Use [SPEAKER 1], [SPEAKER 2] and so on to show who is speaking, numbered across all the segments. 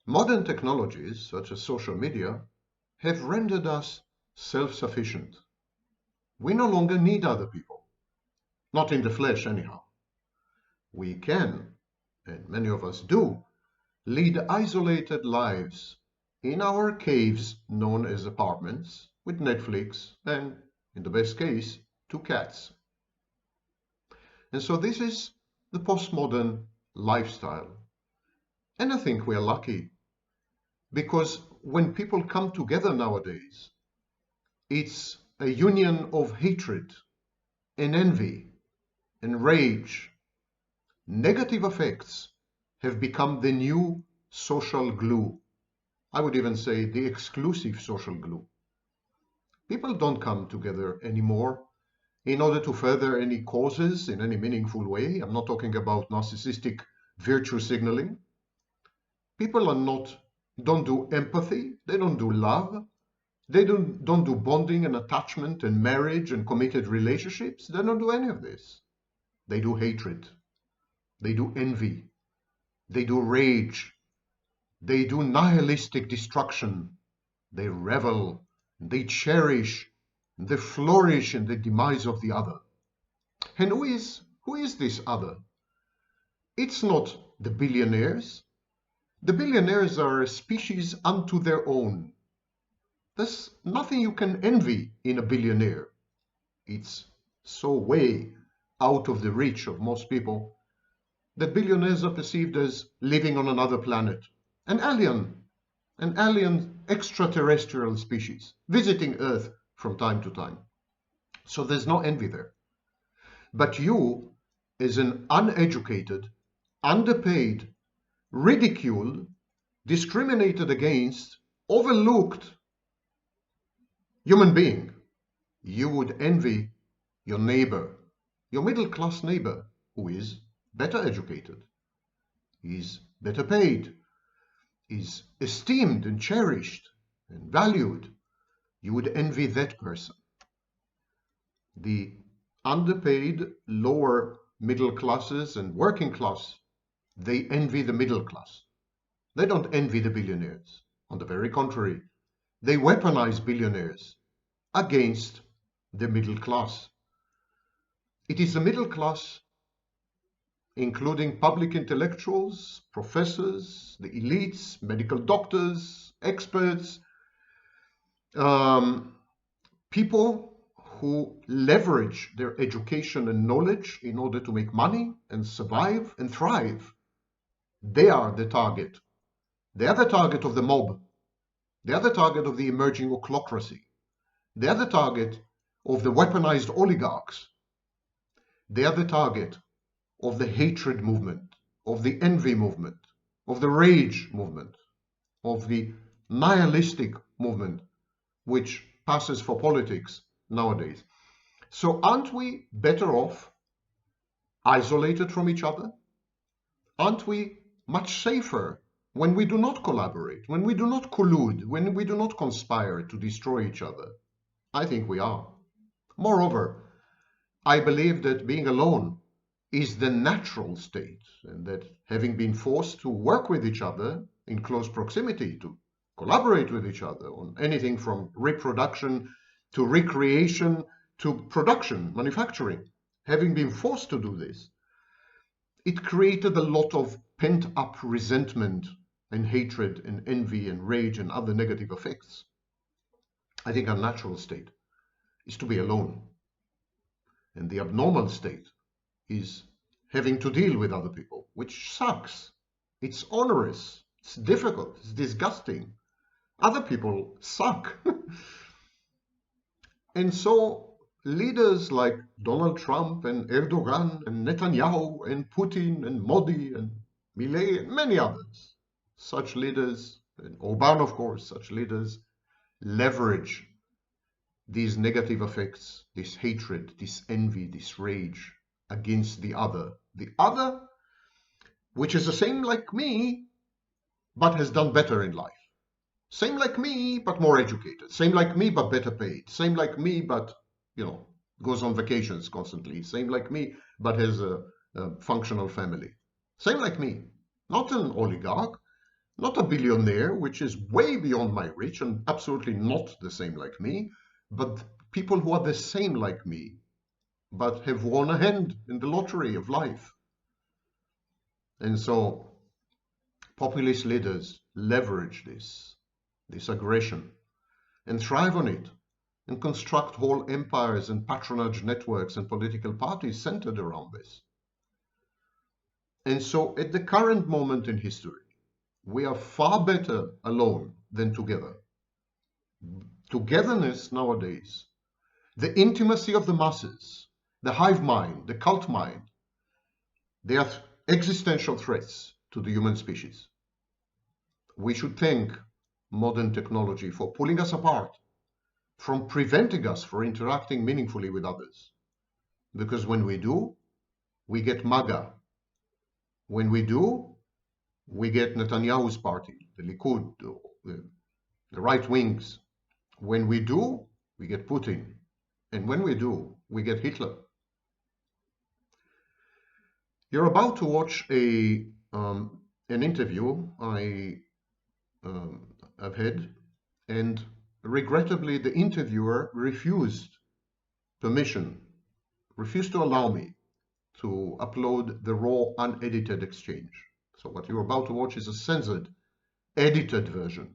[SPEAKER 1] Modern technologies, such as social media, have rendered us self-sufficient. We no longer need other people, not in the flesh anyhow. We can, and many of us do, lead isolated lives in our caves known as apartments with Netflix and, in the best case, 2 cats. And so this is the postmodern lifestyle. And I think we are lucky because when people come together nowadays, it's a union of hatred and envy and rage. Negative effects have become the new social glue. I would even say the exclusive social glue. People don't come together anymore in order to further any causes in any meaningful way. I'm not talking about narcissistic virtue signaling. People don't do empathy, they don't do love, they don't do bonding and attachment and marriage and committed relationships. They don't do any of this. They do hatred, they do envy, they do rage, they do nihilistic destruction, they revel, they cherish, they flourish in the demise of the other. And who is this other? It's not the billionaires. The billionaires are a species unto their own. There's nothing you can envy in a billionaire. It's so way out of the reach of most people that billionaires are perceived as living on another planet, an alien extraterrestrial species visiting Earth from time to time. So there's no envy there. But you, as an uneducated, underpaid, ridiculed, discriminated against, overlooked human being, you would envy your neighbor, your middle-class neighbor, who is better educated, is better paid, is esteemed and cherished and valued. You would envy that person. The underpaid, lower middle classes and working class, they envy the middle class. They don't envy the billionaires. On the very contrary, they weaponize billionaires against the middle class. It is the middle class, including public intellectuals, professors, the elites, medical doctors, experts, people who leverage their education and knowledge in order to make money and survive and thrive. They are the target. They are the target of the mob. They are the target of the emerging ochlocracy. They are the target of the weaponized oligarchs. They are the target of the hatred movement, of the envy movement, of the rage movement, of the nihilistic movement, which passes for politics nowadays. So aren't we better off isolated from each other? Aren't we much safer when we do not collaborate, when we do not collude, when we do not conspire to destroy each other? I think we are. Moreover, I believe that being alone is the natural state, and that having been forced to work with each other in close proximity, to collaborate with each other on anything from reproduction to recreation to production, manufacturing, having been forced to do this, it created a lot of pent-up resentment and hatred and envy and rage and other negative effects. I think our natural state is to be alone. And the abnormal state is having to deal with other people, which sucks. It's onerous, it's difficult, it's disgusting. Other people suck. And so leaders like Donald Trump and Erdogan and Netanyahu and Putin and Modi and Milei and many others, such leaders, and Orbán of course, such leaders leverage these negative effects, this hatred, this envy, this rage against the other which is the same like me, but has done better in life. Same like me, but more educated. Same like me, but better paid. Same like me, but, goes on vacations constantly. Same like me, but has a functional family. Same like me. Not an oligarch, Not a billionaire, which is way beyond my reach and absolutely not the same like me, but people who are the same like me, but have won a hand in the lottery of life. And so populist leaders leverage this aggression, and thrive on it, and construct whole empires and patronage networks and political parties centered around this. And so at the current moment in history, we are far better alone than together. Togetherness nowadays, the intimacy of the masses, the hive mind, the cult mind, they are existential threats to the human species. We should thank modern technology for pulling us apart, from preventing us from interacting meaningfully with others. Because when we do, we get MAGA. When we do, we get Netanyahu's party, the Likud, the right wings. When we do, we get Putin. And when we do, we get Hitler. You're about to watch an interview I've had, and regrettably the interviewer refused to allow me to upload the raw unedited exchange. So what you're about to watch is a censored, edited version,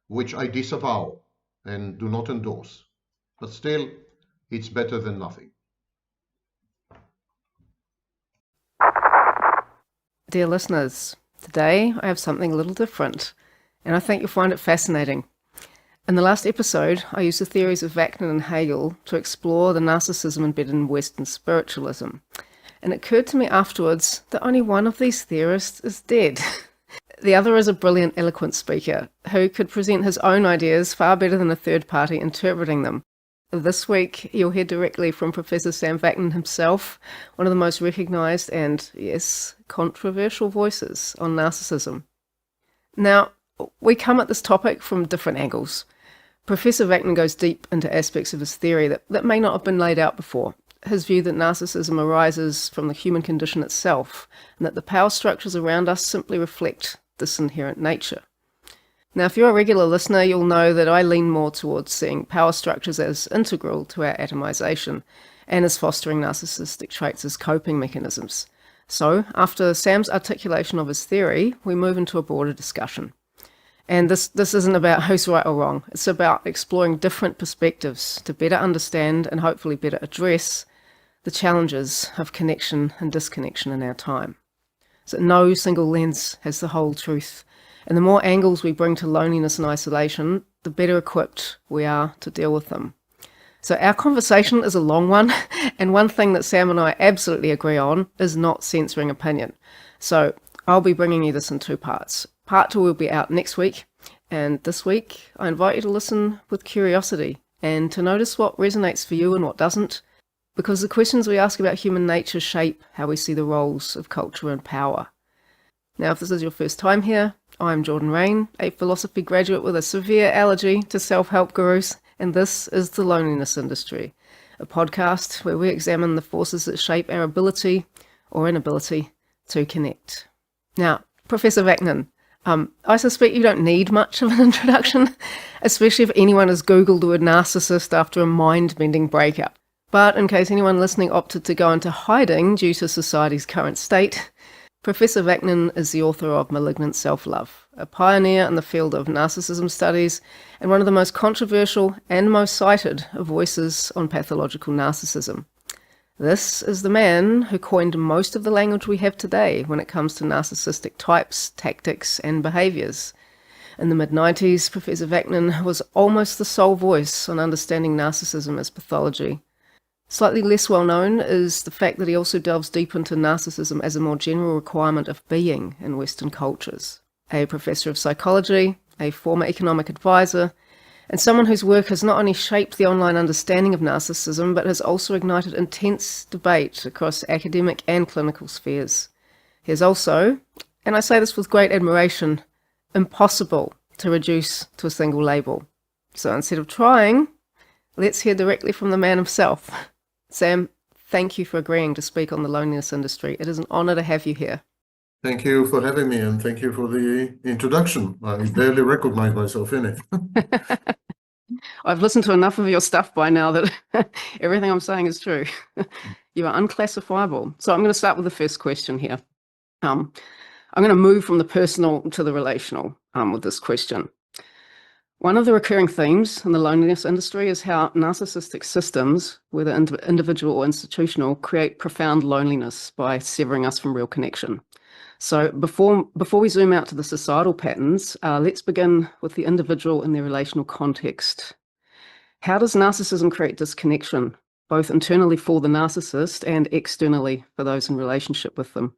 [SPEAKER 1] which I disavow and do not endorse. But still, it's better than nothing.
[SPEAKER 2] Dear listeners, today I have something a little different, and I think you'll find it fascinating. In the last episode, I used the theories of Vaknan and Hegel to explore the narcissism embedded in Western spiritualism. And it occurred to me afterwards that only one of these theorists is dead. The other is a brilliant, eloquent speaker who could present his own ideas far better than a third party interpreting them. This week, you'll hear directly from Professor Sam Vaknan himself, one of the most recognised and, yes, controversial voices on narcissism. Now, we come at this topic from different angles. Professor Vaknan goes deep into aspects of his theory that may not have been laid out before. His view that narcissism arises from the human condition itself, and that the power structures around us simply reflect this inherent nature. Now, if you're a regular listener, you'll know that I lean more towards seeing power structures as integral to our atomization, and as fostering narcissistic traits as coping mechanisms. So, after Sam's articulation of his theory, we move into a broader discussion. And this isn't about who's right or wrong. It's about exploring different perspectives to better understand and hopefully better address the challenges of connection and disconnection in our time. So no single lens has the whole truth. And the more angles we bring to loneliness and isolation, the better equipped we are to deal with them. So our conversation is a long one, and one thing that Sam and I absolutely agree on is not censoring opinion. So I'll be bringing you this in two parts. Part 2 will be out next week, and this week I invite you to listen with curiosity and to notice what resonates for you and what doesn't, because the questions we ask about human nature shape how we see the roles of culture and power. Now, if this is your first time here, I'm Jordan Reyne, a philosophy graduate with a severe allergy to self-help gurus, and this is The Loneliness Industry, a podcast where we examine the forces that shape our ability or inability to connect. Now, Professor Vaknan, I suspect you don't need much of an introduction, especially if anyone has Googled the word narcissist after a mind-bending breakup. But in case anyone listening opted to go into hiding due to society's current state, Professor Vaknan is the author of Malignant Self-Love, a pioneer in the field of narcissism studies and one of the most controversial and most cited voices on pathological narcissism. This is the man who coined most of the language we have today when it comes to narcissistic types, tactics and behaviours. In the mid-90s, Professor Vaknan was almost the sole voice on understanding narcissism as pathology. Slightly less well known is the fact that he also delves deep into narcissism as a more general requirement of being in Western cultures. A professor of psychology, a former economic advisor, and someone whose work has not only shaped the online understanding of narcissism, but has also ignited intense debate across academic and clinical spheres. He is also, and I say this with great admiration, impossible to reduce to a single label. So instead of trying, let's hear directly from the man himself. Sam, thank you for agreeing to speak on The Loneliness Industry. It is an honour to have you here.
[SPEAKER 1] Thank you for having me, and thank you for the introduction. I barely recognize myself in it.
[SPEAKER 2] I've listened to enough of your stuff by now that everything I'm saying is true. You are unclassifiable. So I'm going to start with the first question here. I'm going to move from the personal to the relational with this question. One of the recurring themes in the loneliness industry is how narcissistic systems, whether individual or institutional, create profound loneliness by severing us from real connection. So before we zoom out to the societal patterns, let's begin with the individual in their relational context. How does narcissism create disconnection, both internally for the narcissist and externally for those in relationship with them?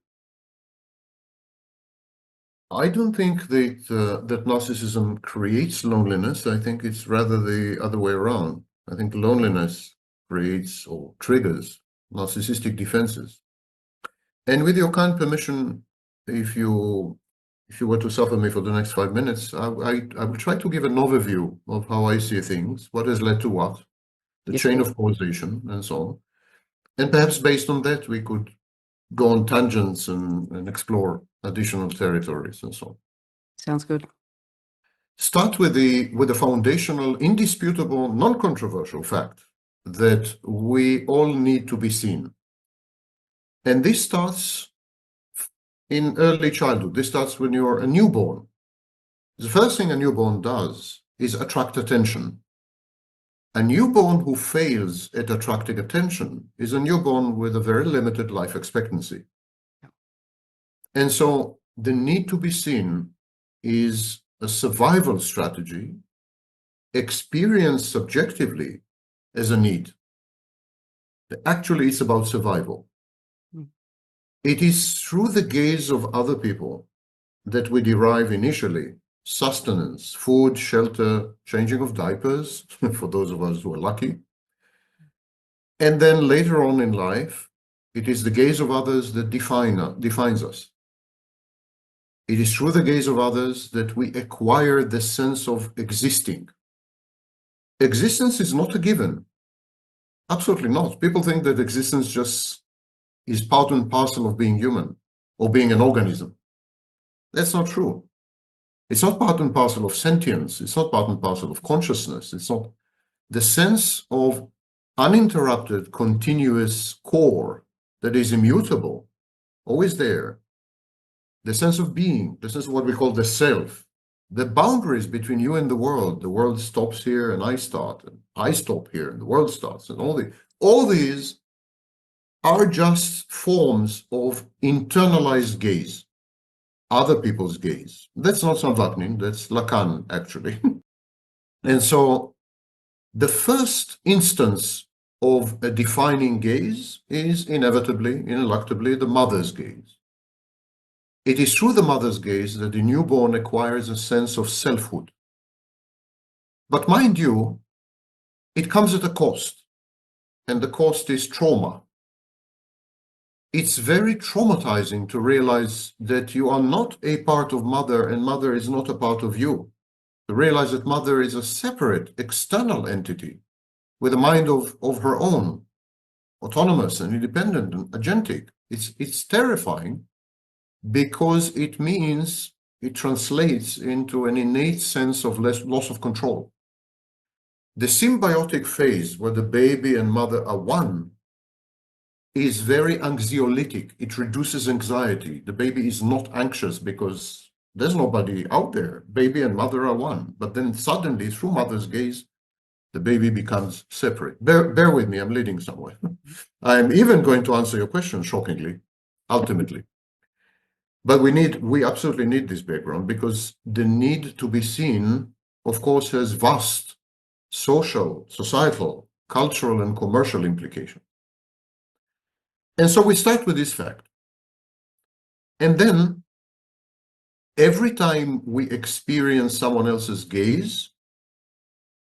[SPEAKER 1] I don't think that narcissism creates loneliness. I think it's rather the other way around. I think loneliness creates or triggers narcissistic defenses. And with your kind permission, if you were to suffer me for the next 5 minutes, I will try to give an overview of how I see things, what has led to what, the
[SPEAKER 2] Yes,
[SPEAKER 1] chain
[SPEAKER 2] please.
[SPEAKER 1] of causation, and so on. And perhaps based on that, we could go on tangents and explore additional territories and so on.
[SPEAKER 2] Sounds good.
[SPEAKER 1] Start with the foundational, indisputable, non-controversial fact that we all need to be seen. And this starts in early childhood. This starts when you're a newborn. The first thing a newborn does is attract attention. A newborn who fails at attracting attention is a newborn with a very limited life expectancy. And so the need to be seen is a survival strategy experienced subjectively as a need. Actually, it's about survival. It is through the gaze of other people that we derive initially sustenance, food, shelter, changing of diapers, for those of us who are lucky. And then later on in life, it is the gaze of others that defines us. It is through the gaze of others that we acquire the sense of existing. Existence is not a given. Absolutely not. People think that existence just is part and parcel of being human or being an organism. That's not true. It's not part and parcel of sentience. It's not part and parcel of consciousness. It's not the sense of uninterrupted, continuous core that is immutable, always there. The sense of being, the sense of what we call the self, the boundaries between you and the world stops here and I start, and I stop here and the world starts, and all these are just forms of internalized gaze, other people's gaze. That's not Sam Vaknan, that's Lacan, actually. And so the first instance of a defining gaze is inevitably, ineluctably, the mother's gaze. It is through the mother's gaze that the newborn acquires a sense of selfhood. But mind you, it comes at a cost, and the cost is trauma. It's very traumatizing to realize that you are not a part of mother and mother is not a part of you. To realize that mother is a separate, external entity with a mind of her own, autonomous and independent and agentic. It's terrifying because it means it translates into an innate sense of loss of control. The symbiotic phase where the baby and mother are one is very anxiolytic. It reduces anxiety. The baby is not anxious because there's nobody out there. Baby and mother are one. But then suddenly, through mother's gaze, the baby becomes separate. Bear with me, I'm leading somewhere. I'm even going to answer your question, shockingly, ultimately. But we absolutely need this background because the need to be seen, of course, has vast social, societal, cultural, and commercial implications. And so we start with this fact. And then every time we experience someone else's gaze,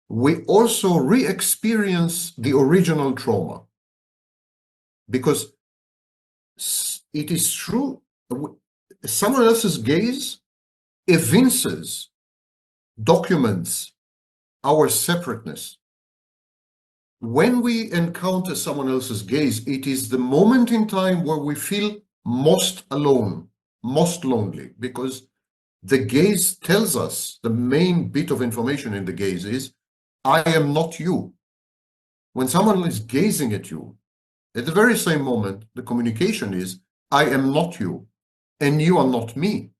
[SPEAKER 1] we also re-experience the original trauma. Because it is true, someone else's gaze evinces, documents our separateness. When we encounter someone else's gaze, it is the moment in time where we feel most alone. most lonely, because the gaze tells us, the main bit of information in the gaze is, I am not you. When someone is gazing at you, at the very same moment, the communication is, I am not you, and you are not me.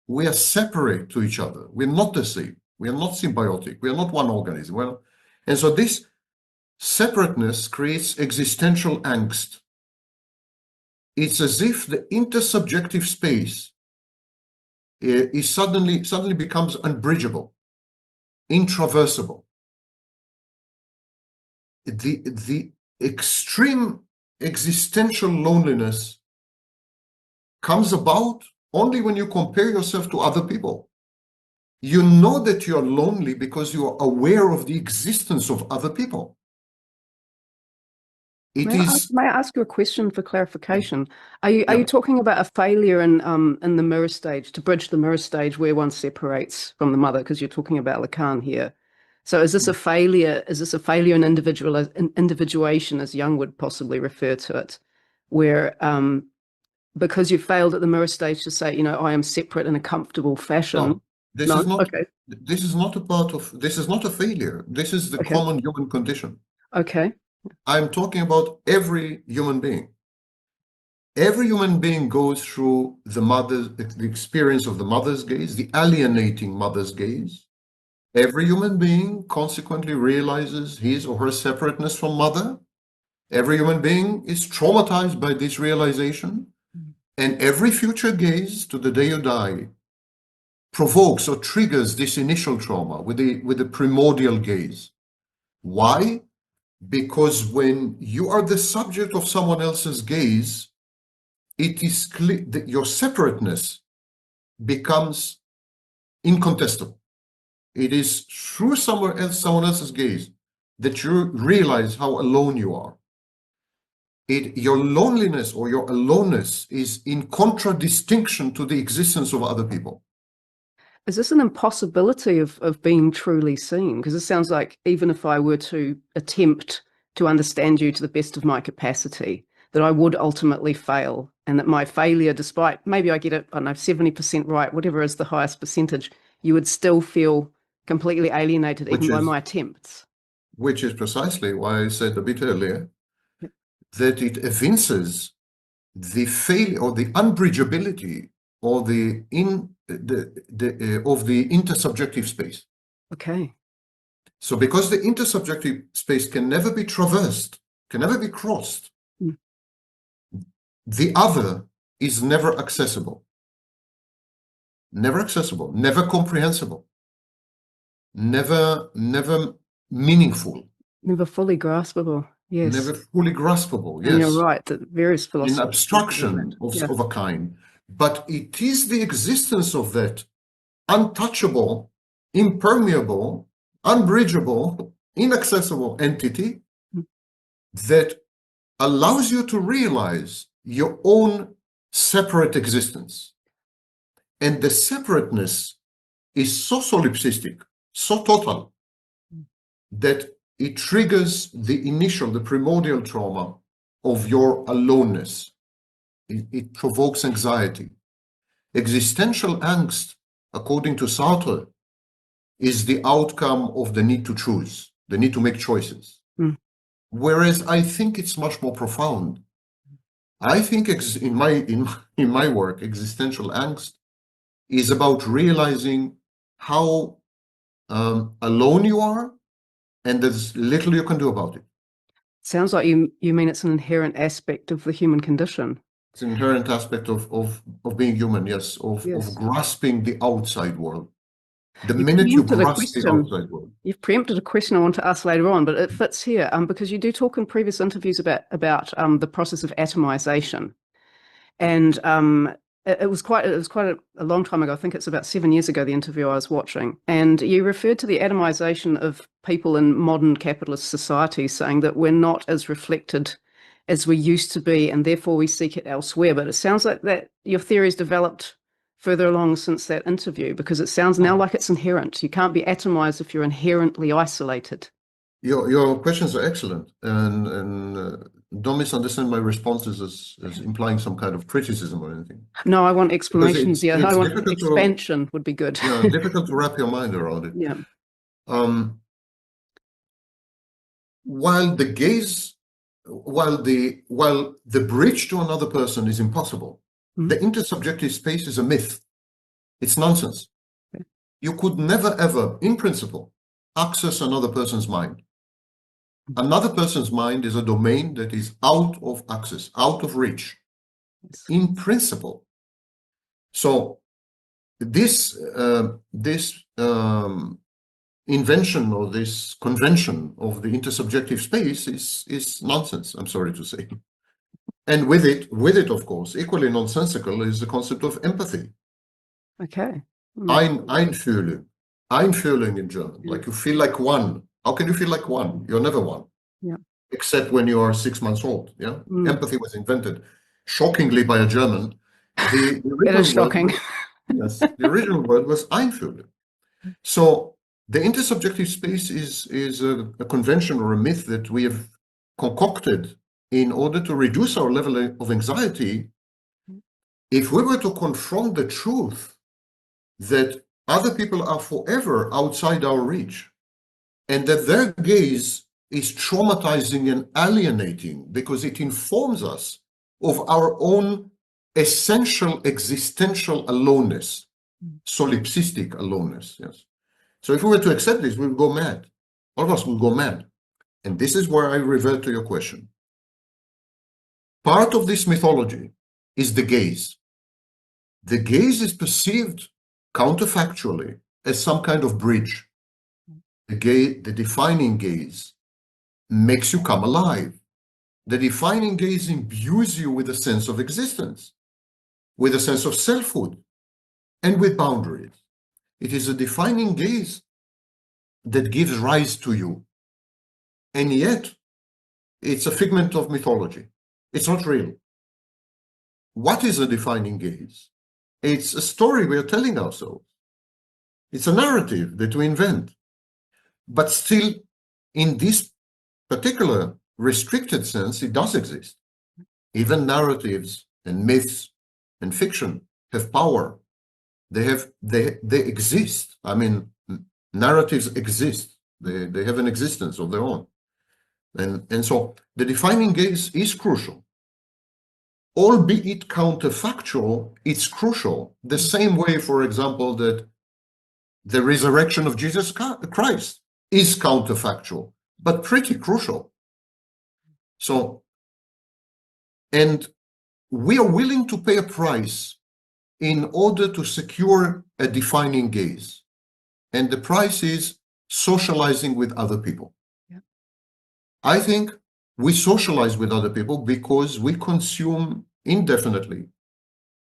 [SPEAKER 1] We are separate to each other. We're not the same. We are not symbiotic. We are not one organism. Well, and so this separateness creates existential angst. It's as if the intersubjective space is suddenly becomes unbridgeable, intraversible. The extreme existential loneliness comes about only when you compare yourself to other people. You know that you're lonely because you are aware of the existence of other people.
[SPEAKER 2] May I ask you a question for clarification? Are you talking about a failure in the mirror stage, to bridge the mirror stage where one separates from the mother? Because you're talking about Lacan here. So is this a failure? Is this a failure in individuation, as Jung would possibly refer to it, where because you failed at the mirror stage to say, I am separate in a comfortable fashion?
[SPEAKER 1] No, this is not.
[SPEAKER 2] Okay.
[SPEAKER 1] This is not a part of. This is not a failure. This is the common human condition.
[SPEAKER 2] Okay.
[SPEAKER 1] I'm talking about every human being. Every human being goes through the experience of the mother's gaze, the alienating mother's gaze. Every human being consequently realizes his or her separateness from mother. Every human being is traumatized by this realization. And every future gaze to the day you die provokes or triggers this initial trauma with the primordial gaze. Why? Because when you are the subject of someone else's gaze, it is clear that your separateness becomes incontestable. It is through someone else's gaze that you realize how alone you are. Your loneliness or your aloneness is in contradistinction to the existence of other people.
[SPEAKER 2] Is this an impossibility of being truly seen? Because it sounds like even if I were to attempt to understand you to the best of my capacity, that I would ultimately fail, and that my failure, despite maybe I get it, I don't know, 70% right, whatever is the highest percentage, you would still feel completely alienated even by my attempts.
[SPEAKER 1] Which is precisely why I said a bit earlier that it evinces the failure or the unbridgeability or of the intersubjective space.
[SPEAKER 2] Okay.
[SPEAKER 1] So because the intersubjective space can never be traversed, can never be crossed, the other is never accessible, never comprehensible, never meaningful,
[SPEAKER 2] never fully graspable. Yes.
[SPEAKER 1] Never fully graspable. Yes.
[SPEAKER 2] And you're right that various philosophies
[SPEAKER 1] in abstraction of a kind, but it is the existence of that untouchable, impermeable, unbridgeable, inaccessible entity that allows you to realize your own separate existence. And the separateness is so solipsistic, so total, that it triggers the primordial trauma of your aloneness. It provokes anxiety. Existential angst, according to Sartre, is the outcome of the need to choose, the need to make choices. Whereas I think it's much more profound. I think in my work, existential angst is about realizing how alone you are, and there's little you can do about it.
[SPEAKER 2] Sounds like you mean it's an inherent aspect of the human condition.
[SPEAKER 1] It's an inherent aspect of being human, yes, of grasping the outside world. The minute you grasp the outside world.
[SPEAKER 2] You've preempted a question I want to ask later on, but it fits here because you do talk in previous interviews about the process of atomization, and it was quite a long time ago. I think it's about 7 years ago, the interview I was watching, and you referred to the atomization of people in modern capitalist society, saying that we're not as reflected as we used to be, and therefore we seek it elsewhere. But it sounds like that your theory's developed further along since that interview, because it sounds now like it's inherent. You can't be atomized if you're inherently isolated.
[SPEAKER 1] Your questions are excellent, and don't misunderstand my responses as implying some kind of criticism or anything.
[SPEAKER 2] No, I want explanations. Yeah, I want
[SPEAKER 1] difficult
[SPEAKER 2] expansion would be good.
[SPEAKER 1] Yeah, difficult to wrap your mind around it.
[SPEAKER 2] Yeah.
[SPEAKER 1] While the gaze, while the bridge to another person is impossible, the intersubjective space is a myth. It's nonsense.
[SPEAKER 2] Okay.
[SPEAKER 1] You could never ever, in principle, access another person's mind. Another person's mind is a domain that is out of access, out of reach, in principle. So this invention or this convention of the intersubjective space is nonsense, I'm sorry to say. And with it, of course, equally nonsensical is the concept of empathy.
[SPEAKER 2] Okay.
[SPEAKER 1] Einfühlen. Einfühlen in German, like you feel like one. How can you feel like one? You're never one.
[SPEAKER 2] Yeah.
[SPEAKER 1] Except when you are 6 months old. Yeah. Empathy was invented shockingly by a German. The
[SPEAKER 2] It is shocking.
[SPEAKER 1] Yes, the original word was Einfühlen. So the intersubjective space is a convention or a myth that we have concocted in order to reduce our level of anxiety. If we were to confront the truth that other people are forever outside our reach and that their gaze is traumatizing and alienating because it informs us of our own essential existential aloneness, solipsistic aloneness, yes. So if we were to accept this, we would go mad. All of us would go mad. And this is where I revert to your question. Part of this mythology is the gaze. The gaze is perceived counterfactually as some kind of bridge. The defining gaze makes you come alive. The defining gaze imbues you with a sense of existence, with a sense of selfhood, and with boundaries. It is a defining gaze that gives rise to you. And yet, it's a figment of mythology. It's not real. What is a defining gaze? It's a story we are telling ourselves. It's a narrative that we invent. But still, in this particular restricted sense, it does exist. Even narratives and myths and fiction have power. They exist. I mean, narratives exist. They have an existence of their own. And so the defining gaze is crucial. Albeit counterfactual, it's crucial. The same way, for example, that the resurrection of Jesus Christ is counterfactual, but pretty crucial. So, and we are willing to pay a price in order to secure a defining gaze. And the price is socializing with other people. Yeah. I think we socialize with other people because we consume indefinitely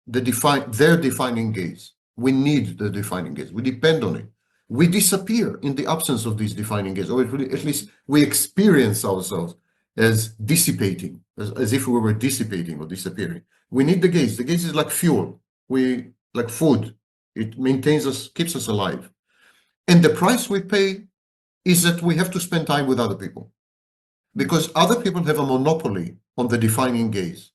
[SPEAKER 1] their defining gaze. We need the defining gaze. We depend on it. We disappear in the absence of these defining gaze, or at least we experience ourselves as dissipating, as if we were dissipating or disappearing. We need the gaze. The gaze is like fuel. Like food. It maintains us, keeps us alive. And the price we pay is that we have to spend time with other people, because other people have a monopoly on the defining gaze.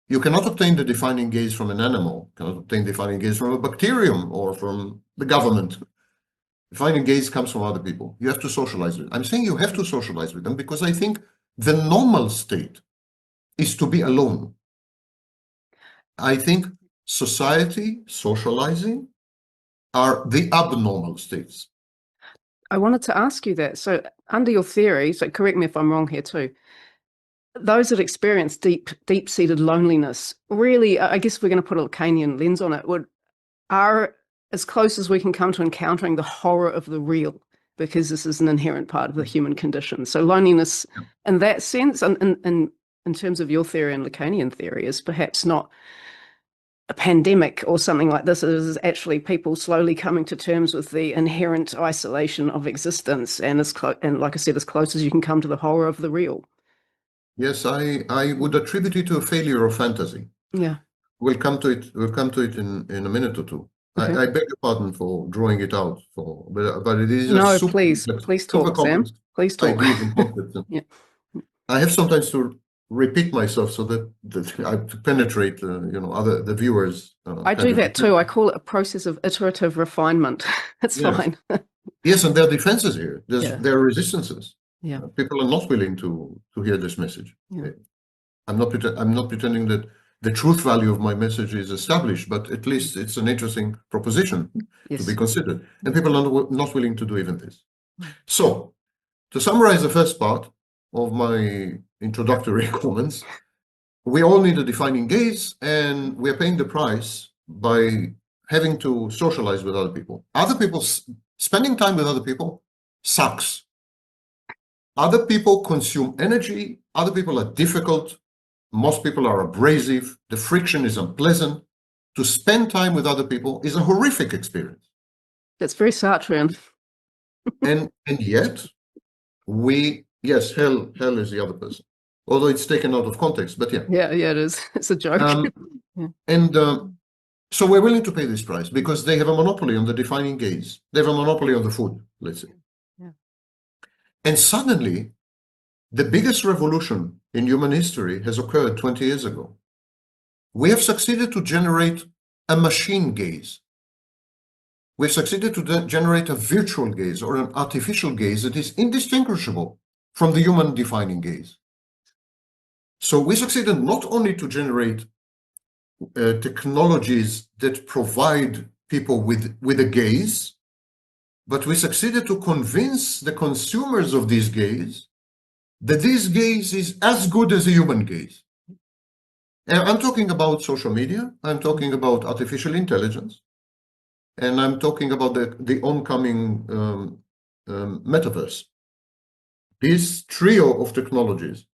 [SPEAKER 1] You cannot obtain the defining gaze from an animal, you cannot obtain defining gaze from a bacterium or from the government. Defining gaze comes from other people. You have to socialize with them. I'm saying you have to socialize with them because I think the normal state is to be alone. I think society, socializing, are the abnormal states.
[SPEAKER 2] I wanted to ask you that. So under your theory, so correct me if I'm wrong here too, those that experience deep-seated loneliness, really, I guess we're going to put a Lacanian lens on it, are as close as we can come to encountering the horror of the real, because this is an inherent part of the human condition. So loneliness in that sense, and in terms of your theory and Lacanian theory, is perhaps not a pandemic or something like this. It is actually people slowly coming to terms with the inherent isolation of existence, and like I said, as close as you can come to the horror of the real.
[SPEAKER 1] Yes, I would attribute it to a failure of fantasy.
[SPEAKER 2] Yeah.
[SPEAKER 1] We'll come to it in a minute or two. Okay. I beg your pardon for drawing it out, but it is
[SPEAKER 2] no,
[SPEAKER 1] a super
[SPEAKER 2] please talk, Sam. Please talk.
[SPEAKER 1] ideas and concepts. Yeah. I have sometimes to repeat myself so that I penetrate, the viewers.
[SPEAKER 2] I do that too. I call it a process of iterative refinement. It's
[SPEAKER 1] Yes.
[SPEAKER 2] fine.
[SPEAKER 1] Yes, and there are defenses here.
[SPEAKER 2] Yeah.
[SPEAKER 1] There are resistances.
[SPEAKER 2] Yeah.
[SPEAKER 1] People are not willing to hear this message.
[SPEAKER 2] Yeah.
[SPEAKER 1] I'm not pretending that the truth value of my message is established, but at least it's an interesting proposition to be
[SPEAKER 2] Yes.
[SPEAKER 1] considered. And people are not willing to do even this. So, to summarize the first part of my introductory comments, we all need a defining gaze, and we're paying the price by having to socialize with other people. Spending time with other people sucks. Other people consume energy. Other people are difficult. Most people are abrasive. The friction is unpleasant. To spend time with other people is a horrific experience.
[SPEAKER 2] That's very Sartrean.
[SPEAKER 1] And yet, yes, hell is the other person. Although it's taken out of context, but yeah.
[SPEAKER 2] Yeah, it is. It's a joke. Yeah.
[SPEAKER 1] And so we're willing to pay this price because they have a monopoly on the defining gaze. They have a monopoly on the food, let's say.
[SPEAKER 2] Yeah.
[SPEAKER 1] And suddenly, the biggest revolution in human history has occurred 20 years ago. We have succeeded to generate a machine gaze. We've succeeded to generate a virtual gaze or an artificial gaze that is indistinguishable from the human defining gaze. So we succeeded not only to generate technologies that provide people with a gaze, but we succeeded to convince the consumers of this gaze that this gaze is as good as a human gaze. And I'm talking about social media, I'm talking about artificial intelligence, and I'm talking about the oncoming metaverse. This trio of technologies,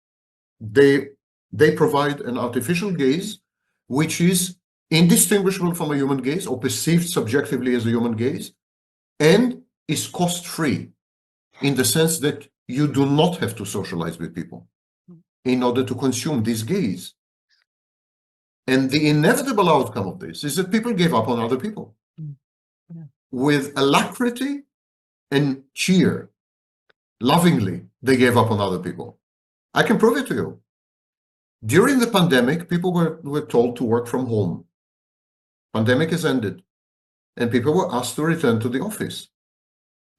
[SPEAKER 1] they provide an artificial gaze which is indistinguishable from a human gaze or perceived subjectively as a human gaze, and is cost-free in the sense that you do not have to socialize with people in order to consume this gaze. And the inevitable outcome of this is that people gave up on other people. Yeah. With alacrity and cheer. Lovingly, they gave up on other people. I can prove it to you. During the pandemic, people were told to work from home. Pandemic has ended, and people were asked to return to the office.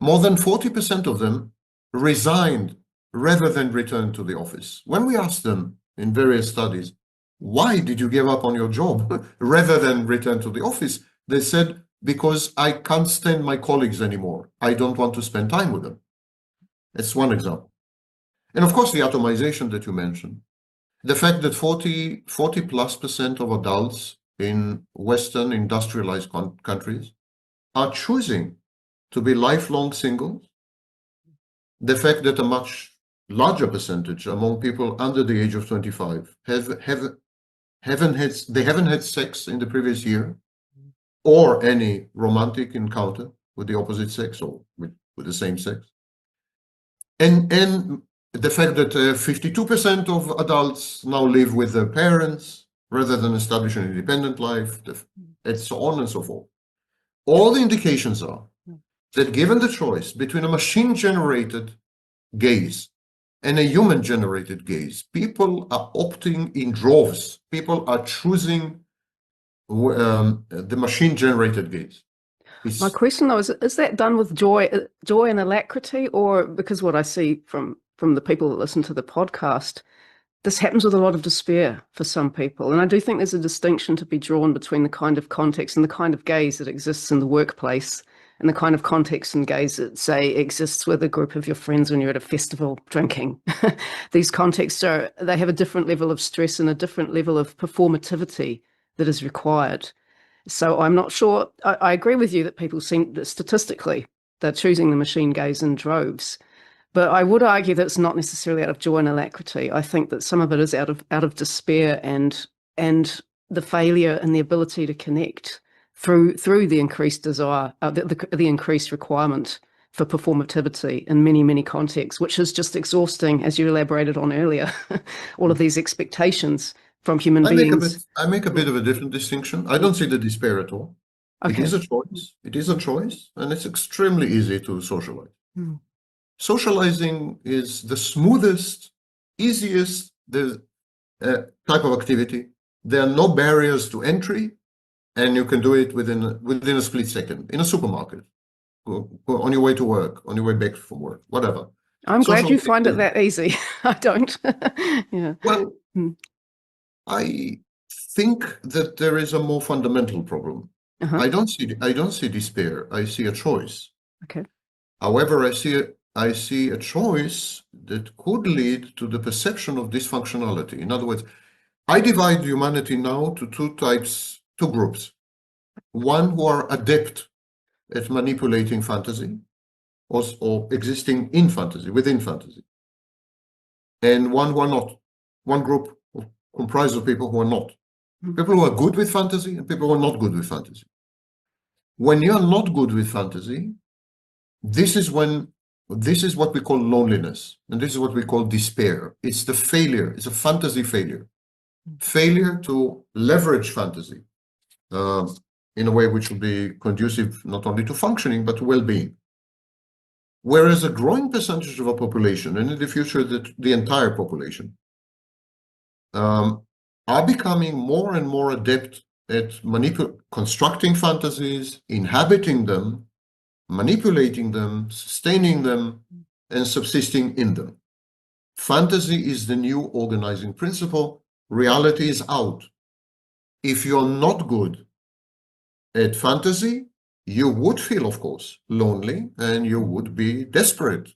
[SPEAKER 1] More than 40% of them resigned rather than return to the office. When we asked them in various studies, why did you give up on your job rather than return to the office? They said, because I can't stand my colleagues anymore. I don't want to spend time with them. That's one example. And of course, the atomization that you mentioned. The fact that 40+% of adults in Western industrialized countries are choosing to be lifelong singles. The fact that a much larger percentage among people under the age of 25 haven't had sex in the previous year or any romantic encounter with the opposite sex or with the same sex. And the fact that 52% of adults now live with their parents rather than establish an independent life, and so on and so forth. All the indications are that given the choice between a machine-generated gaze and a human-generated gaze, people are opting in droves. People are choosing the machine-generated gaze.
[SPEAKER 2] My question, though, is that done with joy and alacrity, or because what I see from the people that listen to the podcast, this happens with a lot of despair for some people. And I do think there's a distinction to be drawn between the kind of context and the kind of gaze that exists in the workplace and the kind of context and gaze that, say, exists with a group of your friends when you're at a festival drinking. These contexts they have a different level of stress and a different level of performativity that is required. So I'm not sure. I agree with you that people seem that statistically they're choosing the machine gaze in droves. But I would argue that it's not necessarily out of joy and alacrity. I think that some of it is out of despair and the failure and the ability to connect through the increased desire, the increased requirement for performativity in many, many contexts, which is just exhausting, as you elaborated on earlier, all of these expectations from human beings.
[SPEAKER 1] I make a bit of a different distinction. I don't see the despair at all. Okay. It is a choice. It is a choice, and it's extremely easy to socialize. Socializing is the smoothest, easiest, type of activity. There are no barriers to entry, and you can do it within a split second in a supermarket, go on your way to work, on your way back from work, whatever.
[SPEAKER 2] I'm glad
[SPEAKER 1] Social
[SPEAKER 2] you find it
[SPEAKER 1] media.
[SPEAKER 2] that easy. I don't. Yeah.
[SPEAKER 1] Well,
[SPEAKER 2] Mm.
[SPEAKER 1] I think that there is a more fundamental problem.
[SPEAKER 2] Uh-huh.
[SPEAKER 1] I don't see despair. I see a choice.
[SPEAKER 2] Okay.
[SPEAKER 1] However, I see a choice that could lead to the perception of dysfunctionality. In other words, I divide humanity now to two groups. One who are adept at manipulating fantasy or existing in fantasy, within fantasy, and one who are not. One group comprised of people who are not. People who are good with fantasy and people who are not good with fantasy. When you're not good with fantasy, this is what we call loneliness, and this is what we call despair. It's the failure. It's a fantasy failure. Failure to leverage fantasy in a way which will be conducive not only to functioning but to well-being. Whereas a growing percentage of our population, and in the future the entire population, are becoming more and more adept at constructing fantasies, inhabiting them, manipulating them, sustaining them, and subsisting in them. Fantasy is the new organizing principle. Reality is out. If you're not good at fantasy, you would feel, of course, lonely and you would be desperate.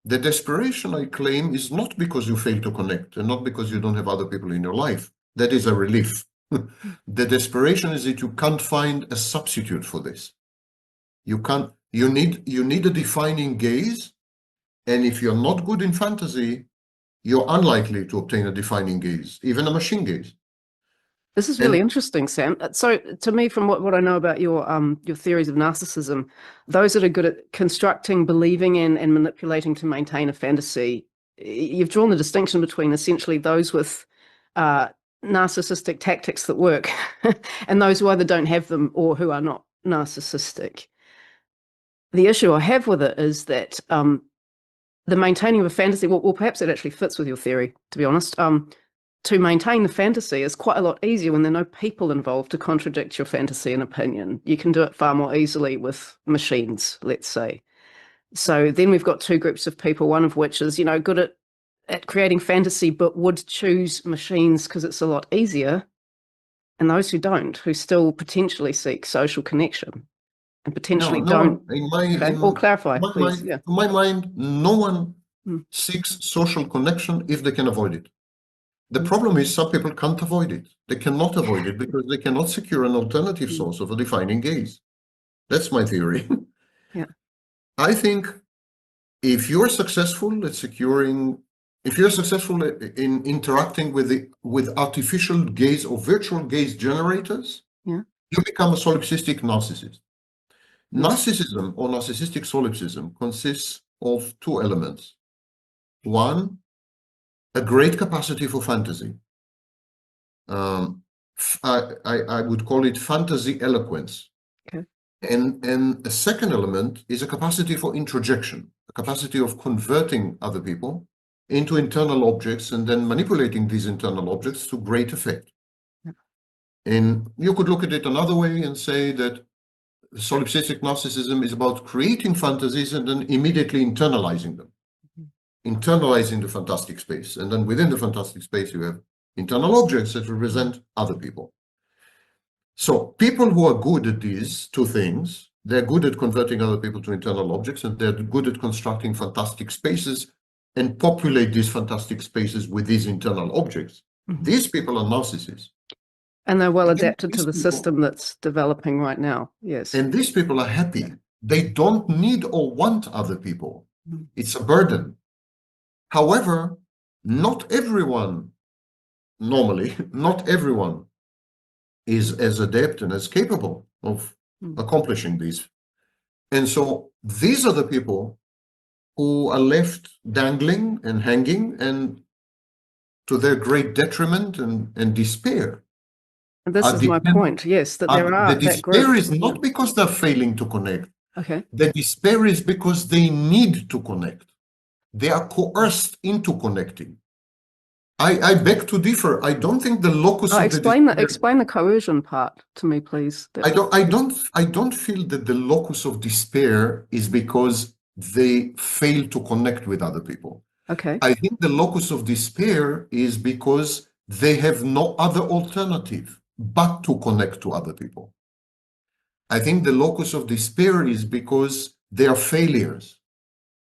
[SPEAKER 1] The desperation, I claim, is not because you fail to connect and not because you don't have other people in your life. That is a relief. The desperation is that you can't find a substitute for this. You need a defining gaze, and if you're not good in fantasy, you're unlikely to obtain a defining gaze, even a machine gaze.
[SPEAKER 2] This is really interesting, Sam. So, to me, from what I know about your theories of narcissism, those that are good at constructing, believing in, and manipulating to maintain a fantasy, you've drawn the distinction between essentially those with narcissistic tactics that work and those who either don't have them or who are not narcissistic. The issue I have with it is that the maintaining of a fantasy, well, perhaps it actually fits with your theory, to be honest. To maintain the fantasy is quite a lot easier when there are no people involved to contradict your fantasy and opinion. You can do it far more easily with machines, let's say. So then we've got two groups of people, one of which is, good at creating fantasy, but would choose machines because it's a lot easier. And those who don't, who still potentially seek social connection and potentially don't. Or clarify, please.
[SPEAKER 1] In my mind, no one seeks social connection if they can avoid it. The problem is some people can't avoid it. They cannot avoid it because they cannot secure an alternative source of a defining gaze. That's my theory.
[SPEAKER 2] Yeah.
[SPEAKER 1] I think if you're successful in interacting with artificial gaze or virtual gaze generators, you become a solipsistic narcissist. Narcissism or narcissistic solipsism consists of two elements. One, a great capacity for fantasy. I would call it fantasy eloquence.
[SPEAKER 2] Okay.
[SPEAKER 1] And a second element is a capacity for introjection, a capacity of converting other people into internal objects and then manipulating these internal objects to great effect. Yeah. And you could look at it another way and say that solipsistic narcissism is about creating fantasies and then immediately internalizing them. Internalizing the fantastic space, and then within the fantastic space you have internal objects that represent other people. So people who are good at these two things, they're good at converting other people to internal objects, and they're good at constructing fantastic spaces and populate these fantastic spaces with these internal objects. These people are narcissists.
[SPEAKER 2] And they're well adapted to the system that's developing right now. Yes.
[SPEAKER 1] And these people are happy. They don't need or want other people. It's a burden. However, not everyone is as adept and as capable of accomplishing these. And so these are the people who are left dangling and hanging, and to their great detriment and despair.
[SPEAKER 2] And this is my point, yes, that there are
[SPEAKER 1] the despair is not because they're failing to connect.
[SPEAKER 2] Okay.
[SPEAKER 1] The despair is because they need to connect. They are coerced into connecting. I beg to differ. I don't think the locus of the
[SPEAKER 2] Explain the coercion part to me, please.
[SPEAKER 1] I don't feel that the locus of despair is because they fail to connect with other people.
[SPEAKER 2] Okay.
[SPEAKER 1] I think the locus of despair is because they have no other alternative but to connect to other people. I think the locus of despair is because they are failures,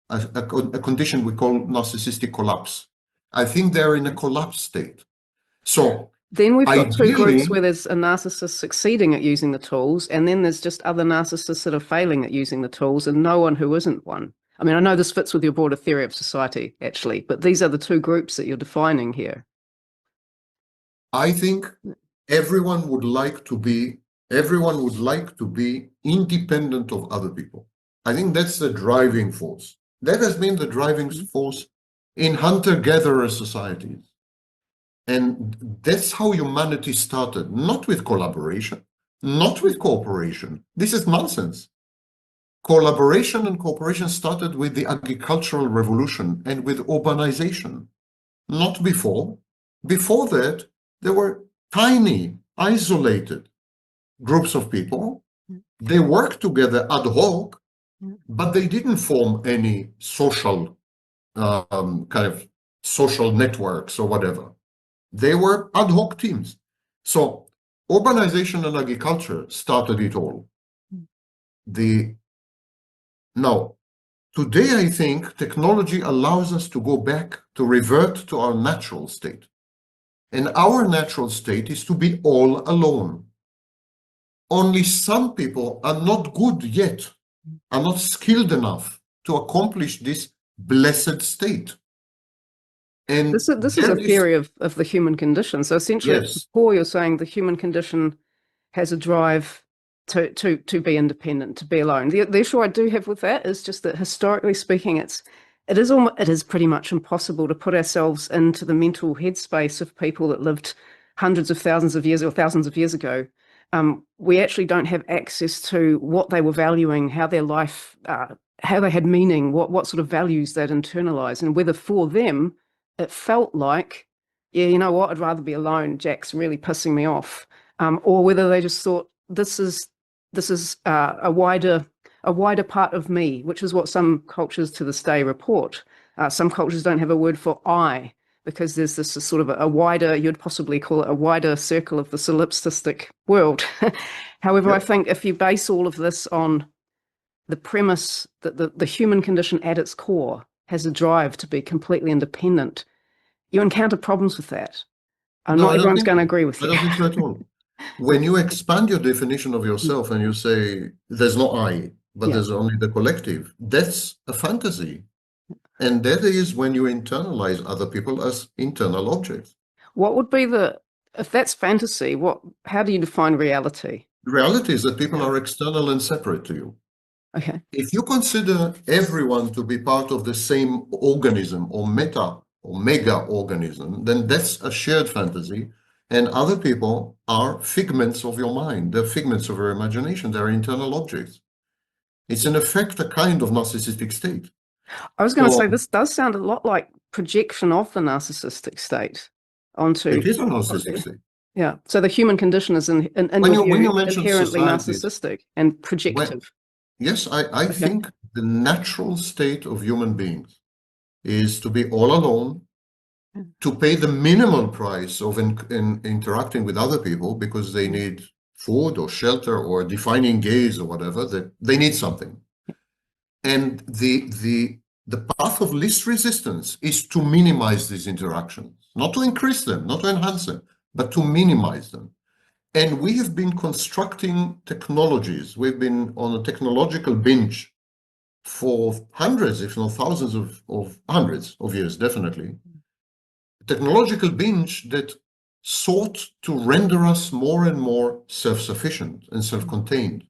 [SPEAKER 1] a condition we call narcissistic collapse. I think they're in a collapse state. So
[SPEAKER 2] then we've got two groups
[SPEAKER 1] ideally,
[SPEAKER 2] where there's a narcissist succeeding at using the tools, and then there's just other narcissists that are failing at using the tools, and no one who isn't one. I mean, I know this fits with your broader theory of society, actually, but these are the two groups that you're defining here.
[SPEAKER 1] I think everyone would like to be independent of other people. I think that's the driving force. That has been the driving force in hunter-gatherer societies. And that's how humanity started, not with collaboration, not with cooperation. This is nonsense. Collaboration and cooperation started with the agricultural revolution and with urbanization, not before. Before that, there were tiny, isolated groups of people. They worked together ad hoc, but they didn't form any social kind of social networks or whatever. They were ad hoc teams. So urbanization and agriculture started it all. Now, today I think technology allows us to go back, to revert to our natural state. And our natural state is to be all alone. Only some people are not good yet, are not skilled enough to accomplish this blessed state. And
[SPEAKER 2] this is a theory of the human condition. So essentially,
[SPEAKER 1] yes.
[SPEAKER 2] at the core, you're saying the human condition has a drive to be independent, to be alone. The issue I do have with that is just that historically speaking, it is pretty much impossible to put ourselves into the mental headspace of people that lived hundreds of thousands of years or thousands of years ago. We actually don't have access to what they were valuing, how their life, how they had meaning, what sort of values they'd internalized, and whether for them it felt like, yeah, you know what, I'd rather be alone. Jack's really pissing me off, or whether they just thought this is a wider part of me, which is what some cultures to this day report. Some cultures don't have a word for I, because there's this sort of a wider, you'd possibly call it a wider circle of the solipsistic world. However, I think if you base all of this on the premise that the human condition at its core has a drive to be completely independent, you encounter problems with that. Not everyone's going to agree with you.
[SPEAKER 1] I don't think so at all. When you expand your definition of yourself and you say there's no I, but there's only the collective, that's a fantasy. And that is when you internalize other people as internal objects.
[SPEAKER 2] What would be if that's fantasy, how do you define reality?
[SPEAKER 1] Reality is that people are external and separate to you.
[SPEAKER 2] Okay.
[SPEAKER 1] If you consider everyone to be part of the same organism or mega organism, then that's a shared fantasy. And other people are figments of your mind. They're figments of your imagination. They're internal objects. It's in effect a kind of narcissistic state.
[SPEAKER 2] I was going to say, this does sound a lot like projection of the narcissistic state onto...
[SPEAKER 1] It is a narcissistic state.
[SPEAKER 2] Yeah. So the human condition is inherently narcissistic and projective.
[SPEAKER 1] Yes, I think the natural state of human beings is to be all alone, to pay the minimal price of interacting with other people because they need food or shelter or defining gaze or whatever, that they need something. And the path of least resistance is to minimize these interactions, not to increase them, not to enhance them, but to minimize them. And we have been constructing technologies. We've been on a technological binge for hundreds, if not thousands of hundreds of years, definitely. Technological binge that sought to render us more and more self-sufficient and self-contained.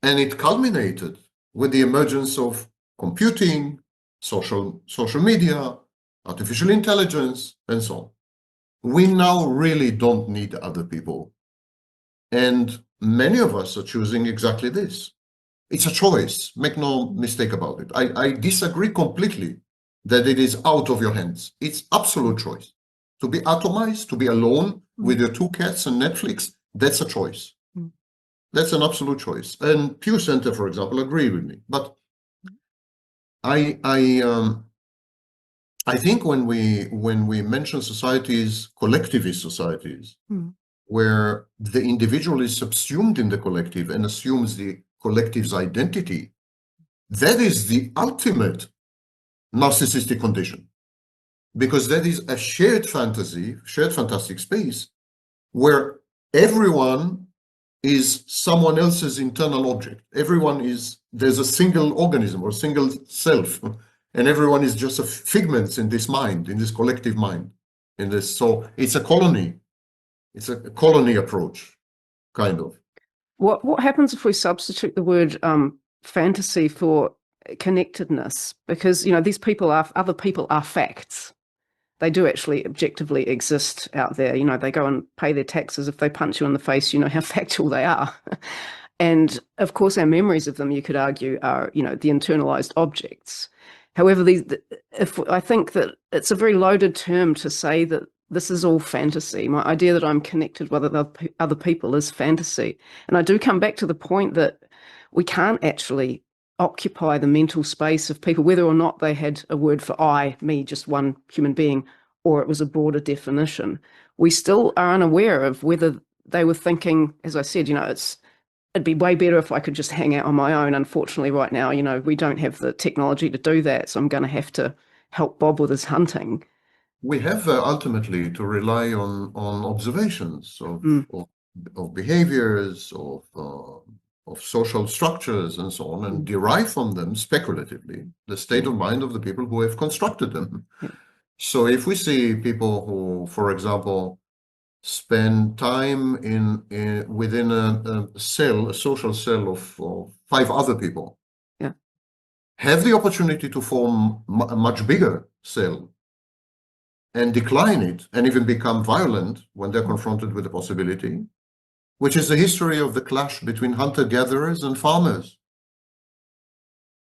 [SPEAKER 1] And it culminated with the emergence of computing, social media, artificial intelligence, and so on. We now really don't need other people. And many of us are choosing exactly this. It's a choice. Make no mistake about it. I disagree completely that it is out of your hands. It's absolute choice. To be atomized, to be alone with your 2 cats and Netflix, that's a choice. That's an absolute choice. And Pew Center, for example, agree with me. But I think when we mention societies, collectivist societies, where the individual is subsumed in the collective and assumes the collective's identity, that is the ultimate narcissistic condition, because that is a shared fantasy, shared fantastic space, where everyone is someone else's internal object. There's a single organism or single self, and everyone is just a figments in this mind, in this collective mind. So it's a colony. It's a colony approach, kind of.
[SPEAKER 2] What happens if we substitute the word fantasy for connectedness? Because, these other people are facts. They do actually objectively exist out there. They go and pay their taxes. If they punch you in the face, you know how factual they are. And of course, our memories of them, you could argue, are, the internalized objects. However, I think that it's a very loaded term to say that this is all fantasy. My idea that I'm connected with other people is fantasy. And I do come back to the point that we can't actually occupy the mental space of people, whether or not they had a word for I, me, just one human being, or it was a broader definition. We still are unaware of whether they were thinking, as I said, it'd be way better if I could just hang out on my own. Unfortunately, right now, we don't have the technology to do that, so I'm going to have to help Bob with his hunting.
[SPEAKER 1] We have ultimately to rely on observations of behaviors, of social structures and so on, and derive from them speculatively the state of mind of the people who have constructed them. So if we see people who, for example, spend time within a social cell of 5 other people, have the opportunity to form a much bigger cell and decline it and even become violent when they're confronted with the possibility, which is the history of the clash between hunter-gatherers and farmers.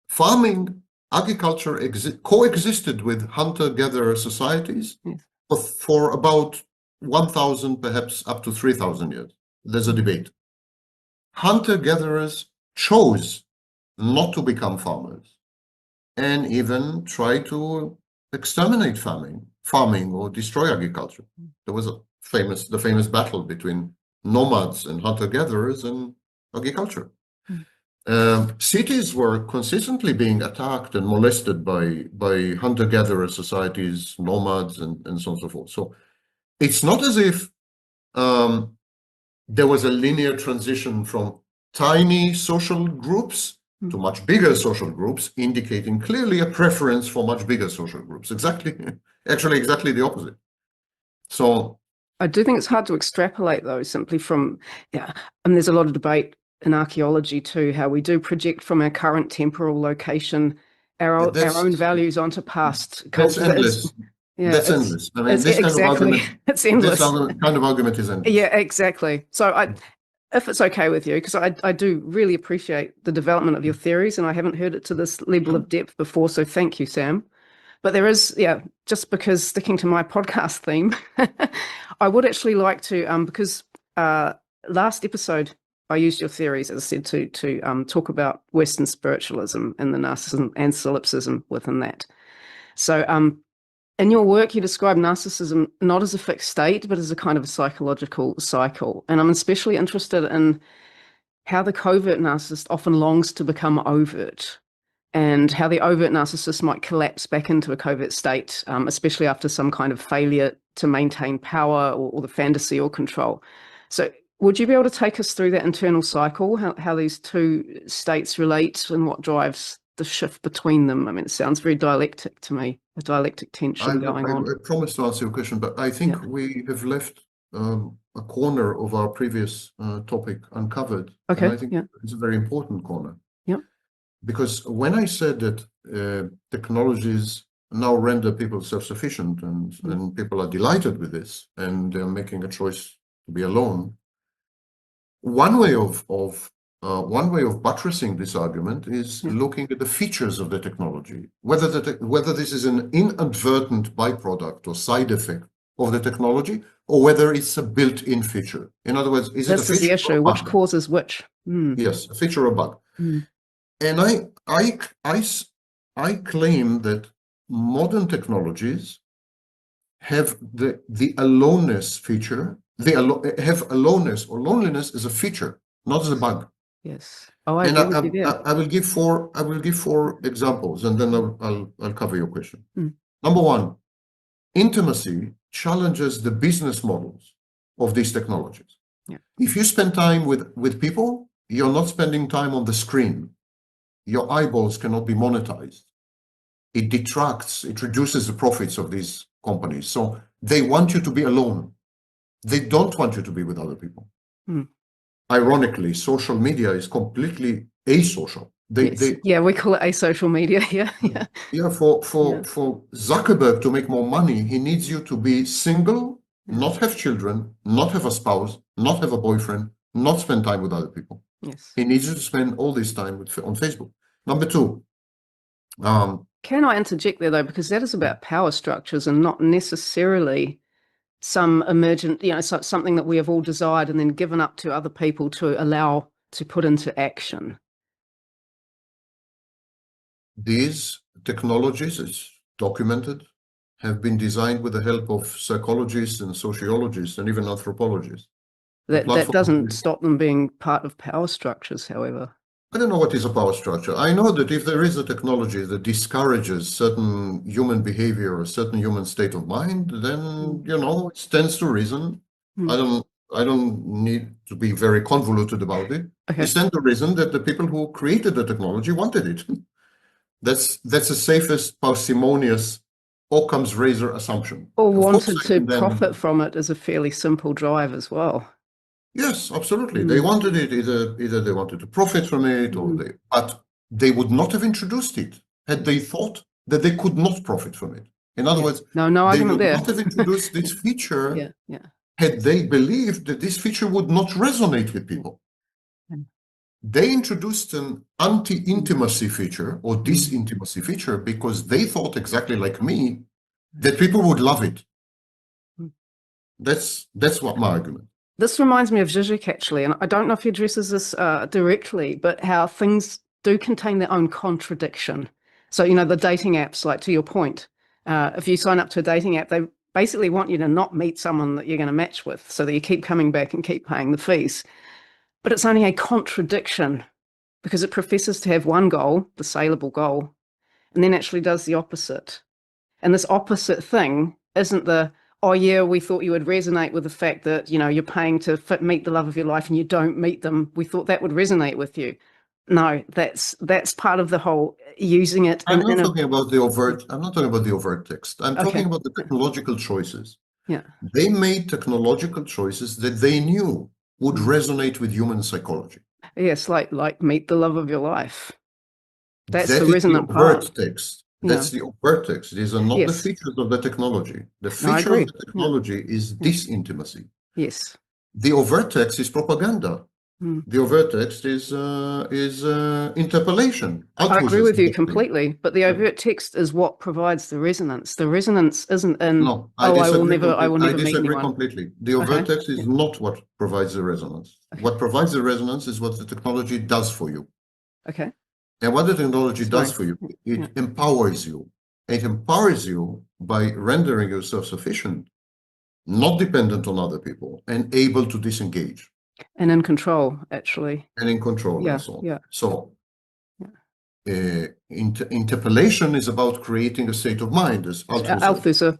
[SPEAKER 1] Farming, agriculture coexisted with hunter-gatherer societies for about 1,000, perhaps up to 3,000 years. There's a debate. Hunter-gatherers chose not to become farmers and even try to exterminate farming or destroy agriculture. There was the famous battle between nomads and hunter-gatherers and agriculture. Cities were consistently being attacked and molested by hunter-gatherer societies, nomads, and so on and so forth. So it's not as if there was a linear transition from tiny social groups to much bigger social groups, indicating clearly a preference for much bigger social groups. Exactly the opposite. So
[SPEAKER 2] I do think it's hard to extrapolate, though, simply from, and there's a lot of debate in archaeology too, how we do project from our current temporal location our own values onto past cultures.
[SPEAKER 1] That's endless. That's endless. I mean, this kind of argument,
[SPEAKER 2] it's endless.
[SPEAKER 1] This kind of argument is endless.
[SPEAKER 2] Yeah, exactly. So if it's okay with you, because I do really appreciate the development of your theories, and I haven't heard it to this level of depth before, so thank you, Sam. But there is, just because sticking to my podcast theme, I would actually like to, because last episode I used your theories, as I said, to talk about Western spiritualism and the narcissism and solipsism within that. So in your work, you describe narcissism not as a fixed state, but as a kind of a psychological cycle. And I'm especially interested in how the covert narcissist often longs to become overt, and how the overt narcissist might collapse back into a covert state, especially after some kind of failure to maintain power or the fantasy or control. So would you be able to take us through that internal cycle, how these two states relate and what drives the shift between them? I mean, it sounds very dialectic to me, a dialectic tension going on.
[SPEAKER 1] I promise to answer your question, but I think we have left a corner of our previous topic uncovered.
[SPEAKER 2] Okay.
[SPEAKER 1] And I think it's a very important corner.
[SPEAKER 2] Yeah.
[SPEAKER 1] Because when I said that technologies now render people self-sufficient and people are delighted with this and they're making a choice to be alone, one way of buttressing this argument is looking at the features of the technology, whether this is an inadvertent byproduct or side effect of the technology, or whether it's a built-in feature. In other words, is it a
[SPEAKER 2] This is the
[SPEAKER 1] feature or a
[SPEAKER 2] issue. Which
[SPEAKER 1] bug?
[SPEAKER 2] causes which?
[SPEAKER 1] Yes, a feature or a bug.
[SPEAKER 2] Mm.
[SPEAKER 1] And I claim that modern technologies have the aloneness feature. They have aloneness or loneliness as a feature, not as a bug.
[SPEAKER 2] Yes. Oh, I
[SPEAKER 1] And
[SPEAKER 2] agree with you there.
[SPEAKER 1] I will give four examples, and then I'll cover your question.
[SPEAKER 2] Mm.
[SPEAKER 1] Number one, intimacy challenges the business models of these technologies.
[SPEAKER 2] Yeah.
[SPEAKER 1] If you spend time with people, you're not spending time on the screen. Your eyeballs cannot be monetized. It detracts, it reduces the profits of these companies. So they want you to be alone. They don't want you to be with other people.
[SPEAKER 2] Mm.
[SPEAKER 1] Ironically, social media is completely asocial.
[SPEAKER 2] Yeah, we call it asocial media. Yeah.
[SPEAKER 1] For Zuckerberg to make more money, he needs you to be single, not have children, not have a spouse, not have a boyfriend, not spend time with other people.
[SPEAKER 2] Yes.
[SPEAKER 1] He needs you to spend all this time on Facebook. Number two.
[SPEAKER 2] Can I interject there though, because that is about power structures and not necessarily some emergent, something that we have all desired and then given up to other people to allow to put into action.
[SPEAKER 1] These technologies, it's documented, have been designed with the help of psychologists and sociologists and even anthropologists.
[SPEAKER 2] That doesn't stop them being part of power structures, however.
[SPEAKER 1] I don't know what is a power structure. I know that if there is a technology that discourages certain human behavior or certain human state of mind, then, it stands to reason. I don't need to be very convoluted about it.
[SPEAKER 2] Okay.
[SPEAKER 1] It stands to reason that the people who created the technology wanted it. That's the safest, parsimonious, Occam's razor assumption.
[SPEAKER 2] Or wanted to profit from it as a fairly simple drive as well.
[SPEAKER 1] Yes, absolutely. They wanted it, either they wanted to profit from it, but they would not have introduced it had they thought that they could not profit from it. In other words,
[SPEAKER 2] no
[SPEAKER 1] they
[SPEAKER 2] argument
[SPEAKER 1] would
[SPEAKER 2] there.
[SPEAKER 1] not have introduced this feature
[SPEAKER 2] Yeah.
[SPEAKER 1] had they believed that this feature would not resonate with people. They introduced an anti-intimacy feature or disintimacy feature because they thought, exactly like me, that people would love it. That's what my argument.
[SPEAKER 2] This reminds me of Zizek, actually, and I don't know if he addresses this directly, but how things do contain their own contradiction. So, the dating apps, like to your point, if you sign up to a dating app, they basically want you to not meet someone that you're going to match with so that you keep coming back and keep paying the fees. But it's only a contradiction because it professes to have one goal, the saleable goal, and then actually does the opposite. And this opposite thing isn't oh yeah, we thought you would resonate with the fact that, you're paying to meet the love of your life and you don't meet them. We thought that would resonate with you. No, that's part of the whole using it.
[SPEAKER 1] I'm not talking about the overt text. I'm talking about the technological choices.
[SPEAKER 2] Yeah.
[SPEAKER 1] They made technological choices that they knew would resonate with human psychology.
[SPEAKER 2] Yes, like meet the love of your life. That's the resonant
[SPEAKER 1] part. Text. That's the overt text. These are not the features of the technology. The feature of the technology is disintimacy.
[SPEAKER 2] Yes.
[SPEAKER 1] The overt text is propaganda. The overt text is interpolation.
[SPEAKER 2] I agree with you completely, but the overt text is what provides the resonance. The resonance isn't in,
[SPEAKER 1] no,
[SPEAKER 2] I will never meet anyone.
[SPEAKER 1] I disagree completely. The overt text is not what provides the resonance. What provides the resonance is what the technology does for you.
[SPEAKER 2] Okay.
[SPEAKER 1] And what the technology does for you, it empowers you. It empowers you by rendering you self-sufficient, not dependent on other people, and able to disengage.
[SPEAKER 2] And in control, actually.
[SPEAKER 1] And in control, and so on.
[SPEAKER 2] Yeah.
[SPEAKER 1] So, interpolation is about creating a state of mind, as Althusser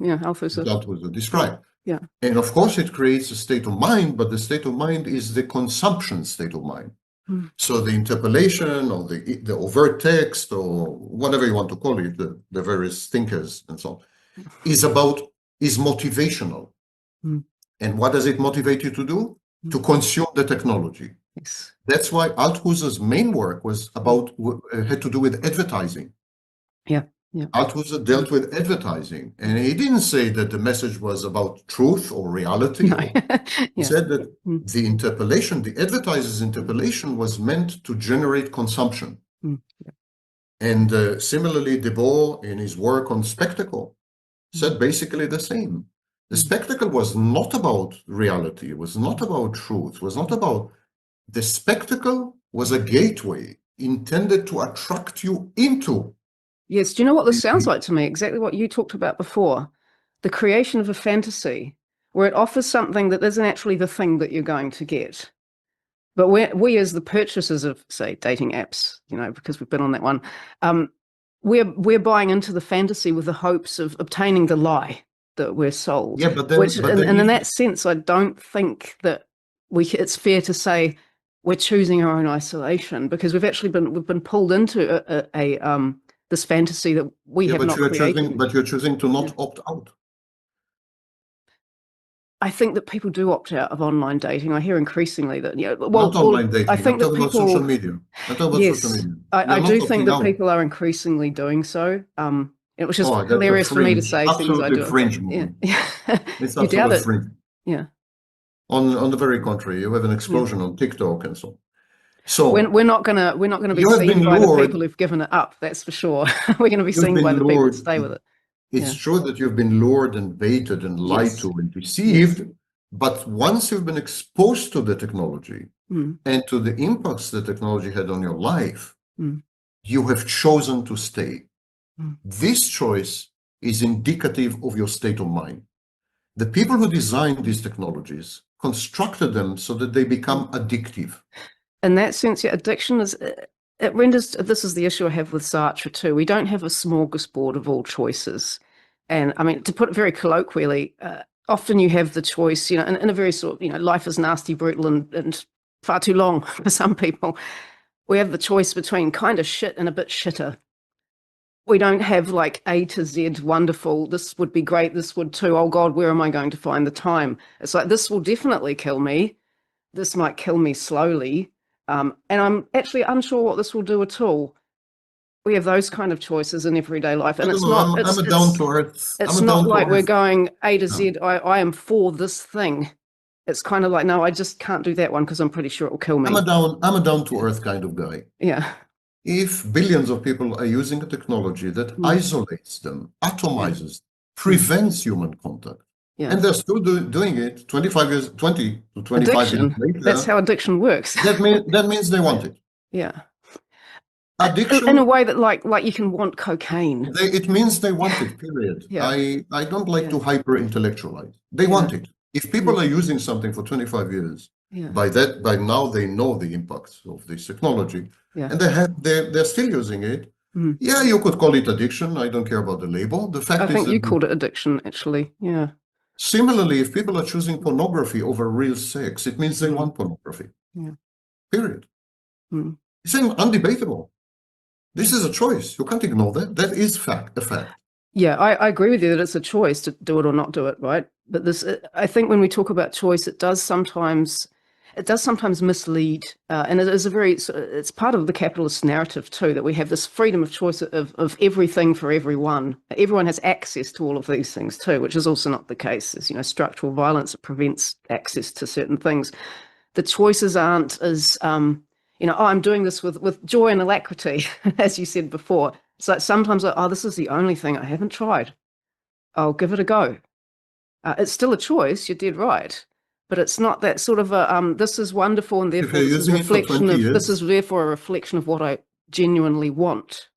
[SPEAKER 1] described.
[SPEAKER 2] Yeah.
[SPEAKER 1] And of course, it creates a state of mind, but the state of mind is the consumption state of mind. So the interpolation or the overt text or whatever you want to call it, the various thinkers and so on, is motivational. And what does it motivate you to do? To consume the technology.
[SPEAKER 2] Yes.
[SPEAKER 1] That's why Althusser's main work was had to do with advertising.
[SPEAKER 2] Yeah.
[SPEAKER 1] Althusser dealt with advertising, and he didn't say that the message was about truth or reality. No. He said that the interpolation, the advertiser's interpolation, was meant to generate consumption. And similarly, Debord, in his work on spectacle, said basically the same, The spectacle was not about reality. It was not about truth. It was not about... The spectacle was a gateway intended to attract you into...
[SPEAKER 2] Yes, do you know what this sounds like to me? Exactly what you talked about before. The creation of a fantasy where it offers something that isn't actually the thing that you're going to get. But we as the purchasers of, say, dating apps, because we've been on that one, we're buying into the fantasy with the hopes of obtaining the lie that we're sold.
[SPEAKER 1] Yeah, but then,
[SPEAKER 2] and in that sense, I don't think that it's fair to say we're choosing our own isolation, because we've been pulled into this fantasy that we have not created.
[SPEAKER 1] But you're choosing to not opt out.
[SPEAKER 2] I think that people do opt out of online dating. I hear incrlicitly that,
[SPEAKER 1] not online dating.
[SPEAKER 2] I think
[SPEAKER 1] I'm talking about social media. I'm talking about social media.
[SPEAKER 2] I do think that people are increasingly doing so. Which is hilarious for me to say.
[SPEAKER 1] Absolutely fringe movement.
[SPEAKER 2] Yeah.
[SPEAKER 1] It's absolutely fringe.
[SPEAKER 2] Yeah.
[SPEAKER 1] On the very contrary, you have an explosion on TikTok and so on. So
[SPEAKER 2] we're not gonna be seen by the people who've given it up. That's for sure. We're going to be seen by the people who stay with it.
[SPEAKER 1] It's true that you've been lured and baited and lied to and deceived, but once you've been exposed to the technology and to the impacts the technology had on your life, you have chosen to stay. This choice is indicative of your state of mind. The people who designed these technologies constructed them so that they become addictive.
[SPEAKER 2] In that sense, addiction is... It renders, this is the issue I have with Sartre too. We don't have a smorgasbord of all choices. And I mean, to put it very colloquially, often you have the choice, in a very sort of, life is nasty, brutal, and far too long for some people. We have the choice between kind of shit and a bit shitter. We don't have like A to Z, wonderful, this would be great, this would too, oh God, where am I going to find the time? It's like, this will definitely kill me. This might kill me slowly. And I'm actually unsure what this will do at all. We have those kind of choices in everyday life, and it's not.
[SPEAKER 1] I'm a down to earth.
[SPEAKER 2] It's not like we're going A to Z. I am for this thing. It's kind of like, no, I just can't do that one because I'm pretty sure it will kill me.
[SPEAKER 1] I'm a down to earth kind of guy.
[SPEAKER 2] Yeah.
[SPEAKER 1] If billions of people are using a technology that isolates them, atomizes, prevents human contact, and they're still doing it 20 to 25 years later.
[SPEAKER 2] That's how addiction works.
[SPEAKER 1] that means they want it.
[SPEAKER 2] Yeah.
[SPEAKER 1] Addiction,
[SPEAKER 2] in a way that like you can want cocaine.
[SPEAKER 1] It means they want it, period. I don't like to hyper intellectualize. They want it. If people are using something for 25 years, by now they know the impacts of this technology, and they're still using it. Yeah, you could call it addiction. I don't care about the label. The fact is,
[SPEAKER 2] I think you called it addiction, actually. Yeah.
[SPEAKER 1] Similarly, if people are choosing pornography over real sex, it means they want pornography. Yeah. Period. It's undebatable. This is a choice. You can't ignore that. That is a fact.
[SPEAKER 2] Yeah, I agree with you that it's a choice to do it or not do it, right? But I think when we talk about choice, it does sometimes mislead, and it's part of the capitalist narrative too, that we have this freedom of choice of everything for everyone. Everyone has access to all of these things too, which is also not the case. There's structural violence that prevents access to certain things. The choices aren't as I'm doing this with joy and alacrity, as you said before. It's like sometimes, this is the only thing I haven't tried. I'll give it a go. It's still a choice, you're dead right. But it's not that sort of this is wonderful and therefore this is therefore a reflection of what I genuinely want.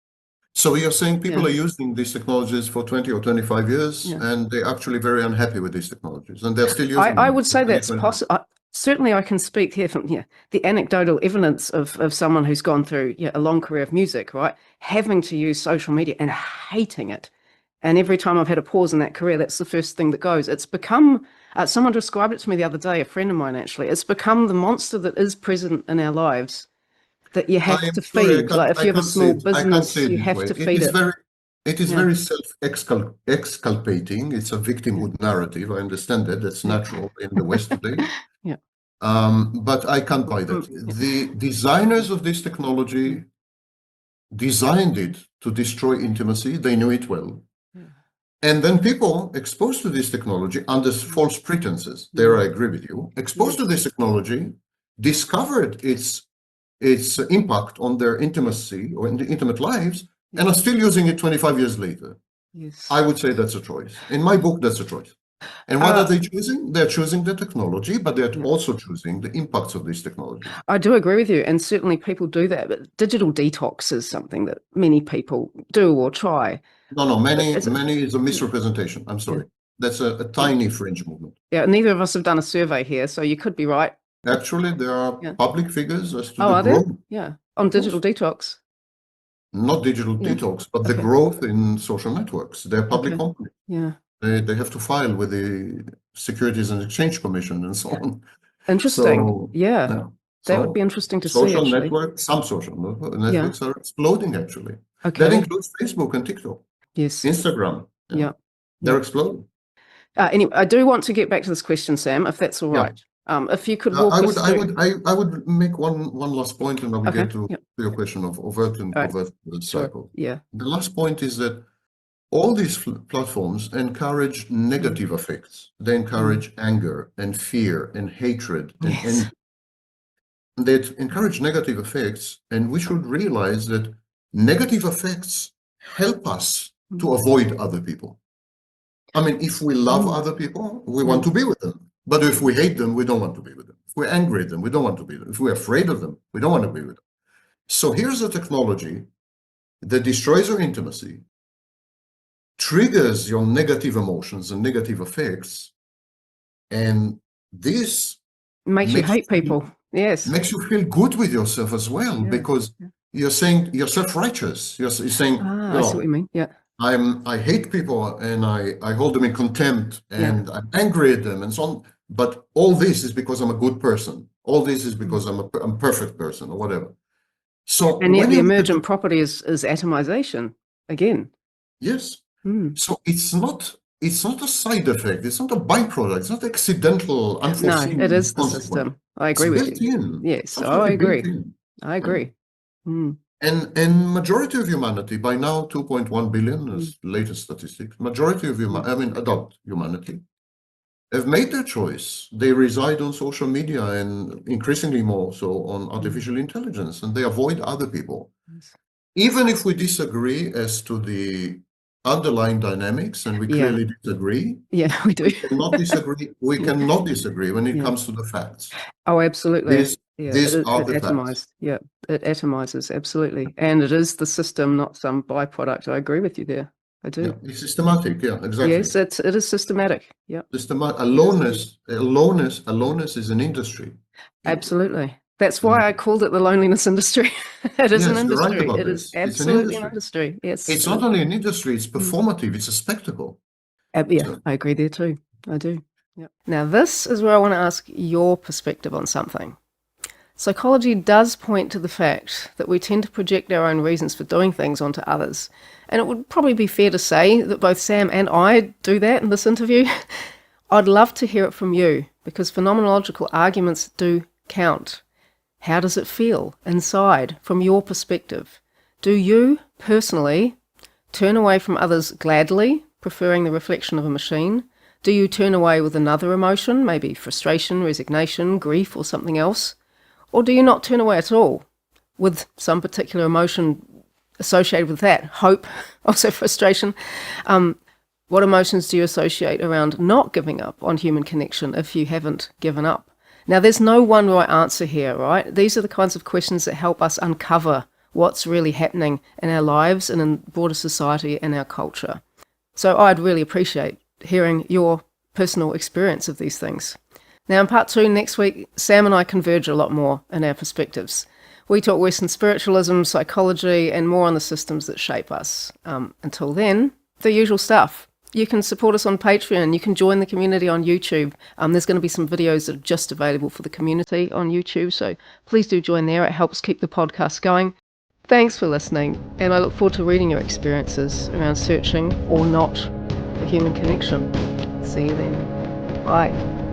[SPEAKER 1] So you're saying people are using these technologies for 20 or 25 years and they're actually very unhappy with these technologies and they're still using them.
[SPEAKER 2] I would say that's possible. Certainly I can speak here from the anecdotal evidence of someone who's gone through a long career of music, right? Having to use social media and hating it. And every time I've had a pause in that career, that's the first thing that goes. It's become, someone described it to me the other day, a friend of mine actually, it's become the monster that is present in our lives that you have to feed. Like if you have a small business, you have to feed it.
[SPEAKER 1] It is very self-exculpating. It's a victimhood narrative. I understand that. That's natural in the West today. But I can't buy that. The designers of this technology designed it to destroy intimacy. They knew it well. And then people exposed to this technology under false pretenses, there I agree with you, exposed to this technology, discovered its impact on their intimacy or in the intimate lives, and are still using it 25 years later. I would say that's a choice. In my book, that's a choice. And what are they choosing? They're choosing the technology, but they're
[SPEAKER 2] Yeah.
[SPEAKER 1] also choosing the impacts of this technology.
[SPEAKER 2] I do agree with you, and certainly people do that, but digital detox is something that many people do or try.
[SPEAKER 1] No, many is a misrepresentation. I'm sorry. That's a tiny fringe movement.
[SPEAKER 2] Yeah, neither of us have done a survey here, so you could be right.
[SPEAKER 1] Actually, there are public figures as to the
[SPEAKER 2] are
[SPEAKER 1] growth.
[SPEAKER 2] there? Yeah, on digital detox.
[SPEAKER 1] Not digital detox, but the growth in social networks. They're public companies.
[SPEAKER 2] Yeah.
[SPEAKER 1] They have to file with the Securities and Exchange Commission and so on.
[SPEAKER 2] Interesting.
[SPEAKER 1] So,
[SPEAKER 2] yeah. That would be interesting to see,
[SPEAKER 1] social
[SPEAKER 2] actually.
[SPEAKER 1] networks, some social networks are exploding, actually.
[SPEAKER 2] Okay.
[SPEAKER 1] That includes Facebook and TikTok.
[SPEAKER 2] Yes.
[SPEAKER 1] Instagram.
[SPEAKER 2] Yeah.
[SPEAKER 1] They're exploding.
[SPEAKER 2] Anyway, I do want to get back to this question, Sam, if that's all right. If you could walk us through.
[SPEAKER 1] I would make one last point, and I will get to your question of overt and covert cycle.
[SPEAKER 2] Yeah.
[SPEAKER 1] The last point is that all these platforms encourage negative effects. They encourage anger and fear and hatred and envy. They encourage negative effects, and we should realize that negative effects help us to avoid other people. I mean, if we love other people, we want to be with them. But if we hate them, we don't want to be with them. If we're angry at them, we don't want to be with them. If we're afraid of them, we don't want to be with them. So here's a technology that destroys your intimacy, triggers your negative emotions and negative effects, and this
[SPEAKER 2] makes you hate people. Yes.
[SPEAKER 1] Makes you feel good with yourself as well, because you're saying you're self-righteous. You're saying,
[SPEAKER 2] I see what you mean. Yeah.
[SPEAKER 1] I hate people and I hold them in contempt and I'm angry at them and so on. But all this is because I'm a good person. All this is because I'm a perfect person or whatever. So,
[SPEAKER 2] and yet the emergent property is atomization again.
[SPEAKER 1] Yes. So it's not a side effect. It's not a byproduct. It's not accidental, unforeseen.
[SPEAKER 2] No, it is the system. I agree with you. Yes, I agree. I agree.
[SPEAKER 1] And majority of humanity, by now 2.1 billion is latest statistics, majority of adult humanity, have made their choice. They reside on social media and increasingly more so on artificial intelligence, and they avoid other people. Even if we disagree as to the underlying dynamics, and we clearly disagree.
[SPEAKER 2] Yeah, we do.
[SPEAKER 1] We cannot disagree. We cannot disagree when it comes to the facts.
[SPEAKER 2] Oh, absolutely.
[SPEAKER 1] These are the facts.
[SPEAKER 2] Yeah, it atomizes, absolutely. And it is the system, not some byproduct. I agree with you there. I do.
[SPEAKER 1] Yeah, it's systematic. Yeah, exactly.
[SPEAKER 2] Yes, it is systematic. Yeah.
[SPEAKER 1] Aloneness is an industry.
[SPEAKER 2] Absolutely. That's why I called it the loneliness industry. It is an industry.
[SPEAKER 1] Right about
[SPEAKER 2] it
[SPEAKER 1] this.
[SPEAKER 2] is absolutely an industry. Yes.
[SPEAKER 1] It's not only an industry, it's performative, it's a spectacle.
[SPEAKER 2] Yeah, I agree there too. I do. Yeah. Now, this is where I want to ask your perspective on something. Psychology does point to the fact that we tend to project our own reasons for doing things onto others. And it would probably be fair to say that both Sam and I do that in this interview. I'd love to hear it from you, because phenomenological arguments do count. How does it feel inside from your perspective? Do you, personally, turn away from others gladly, preferring the reflection of a machine? Do you turn away with another emotion, maybe frustration, resignation, grief, or something else? Or do you not turn away at all, with some particular emotion associated with that? Hope, also frustration. What emotions do you associate around not giving up on human connection if you haven't given up? Now, there's no one right answer here, right? These are the kinds of questions that help us uncover what's really happening in our lives and in broader society and our culture. So I'd really appreciate hearing your personal experience of these things. Now, in part 2 next week, Sam and I converge a lot more in our perspectives. We talk Western spiritualism, psychology, and more on the systems that shape us. Until then, the usual stuff. You can support us on Patreon. You can join the community on YouTube. There's going to be some videos that are just available for the community on YouTube, so please do join there. It helps keep the podcast going. Thanks for listening, and I look forward to reading your experiences around searching or not for human connection. See you then. Bye.